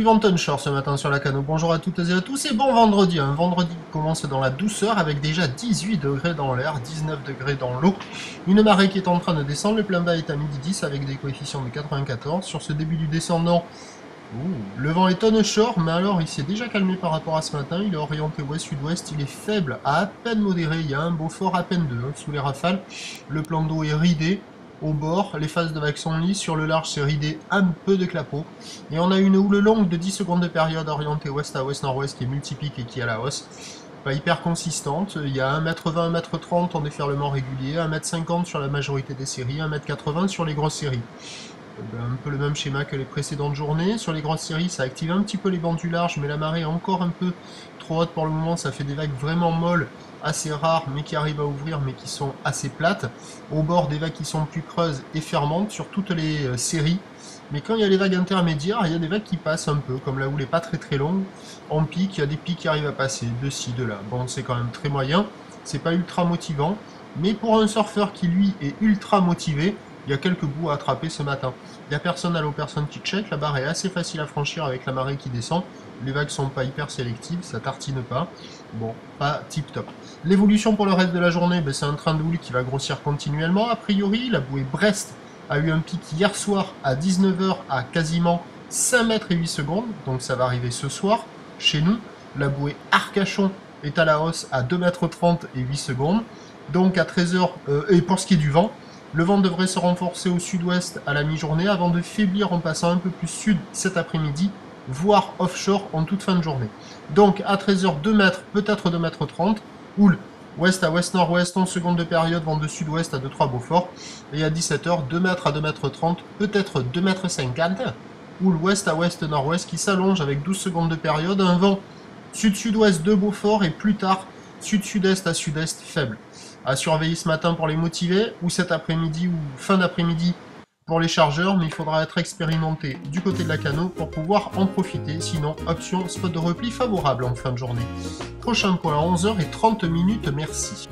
vent onshore ce matin sur la Cano. Bonjour à toutes et à tous et bon vendredi. Un vendredi qui commence dans la douceur avec déjà 18 degrés dans l'air, 19 degrés dans l'eau. Une marée qui est en train de descendre. Le plein bas est à midi 10 avec des coefficients de 94. Sur ce début du descendant, le vent est onshore, mais alors il s'est déjà calmé par rapport à ce matin. Il est orienté ouest-sud-ouest. Il est faible à peine modéré. Il y a un Beaufort à peine 2 sous les rafales. Le plan d'eau est ridé. Au bord, les phases de vagues sont lisses, sur le large c'est ridé, un peu de clapot. Et on a une houle longue de 10 secondes de période orientée ouest à ouest-nord-ouest qui est multiplique et qui est à la hausse. Pas hyper consistante, il y a 1m20, 1m30 en déferlement régulier, 1m50 sur la majorité des séries, 1m80 sur les grosses séries. Un peu le même schéma que les précédentes journées. Sur les grosses séries, ça active un petit peu les bancs du large, mais la marée est encore un peu trop haute pour le moment. Ça fait des vagues vraiment molles, assez rares, mais qui arrivent à ouvrir, mais qui sont assez plates. Au bord, des vagues qui sont plus creuses et fermantes sur toutes les séries. Mais quand il y a les vagues intermédiaires, il y a des vagues qui passent un peu, comme la houle n'est pas très très longue. En pic, il y a des pics qui arrivent à passer, de ci, de là. Bon, c'est quand même très moyen. C'est pas ultra motivant. Mais pour un surfeur qui, lui, est ultra motivé, il y a quelques bouts à attraper ce matin. Il n'y a personne à l'eau, personne qui check. La barre est assez facile à franchir avec la marée qui descend. Les vagues sont pas hyper sélectives, ça tartine pas. Bon, pas tip top. L'évolution pour le reste de la journée, c'est un train de houle qui va grossir continuellement. A priori, la bouée Brest a eu un pic hier soir à 19 h à quasiment 5 mètres et 8 secondes. Donc ça va arriver ce soir chez nous. La bouée Arcachon est à la hausse à 2 mètres 30 et 8 secondes. Donc à 13 h, et pour ce qui est du vent, le vent devrait se renforcer au sud-ouest à la mi-journée avant de faiblir en passant un peu plus sud cet après-midi, voire offshore en toute fin de journée. Donc à 13 h, 2 mètres, peut-être 2 mètres 30, houle ouest à ouest-nord-ouest en seconde de période, vent de sud-ouest à 2-3 Beaufort, et à 17 h, 2 mètres à 2 mètres 30, peut-être 2 mètres 50, houle ouest à ouest-nord-ouest qui s'allonge avec 12 secondes de période, un vent sud-sud-ouest de Beaufort et plus tard sud-sud-est à sud-est faible. À surveiller ce matin pour les motivés, ou cet après-midi, ou fin d'après-midi pour les chargeurs, mais il faudra être expérimenté du côté de la Cano pour pouvoir en profiter, sinon option spot de repli favorable en fin de journée. Prochain point à 11 h 30, merci.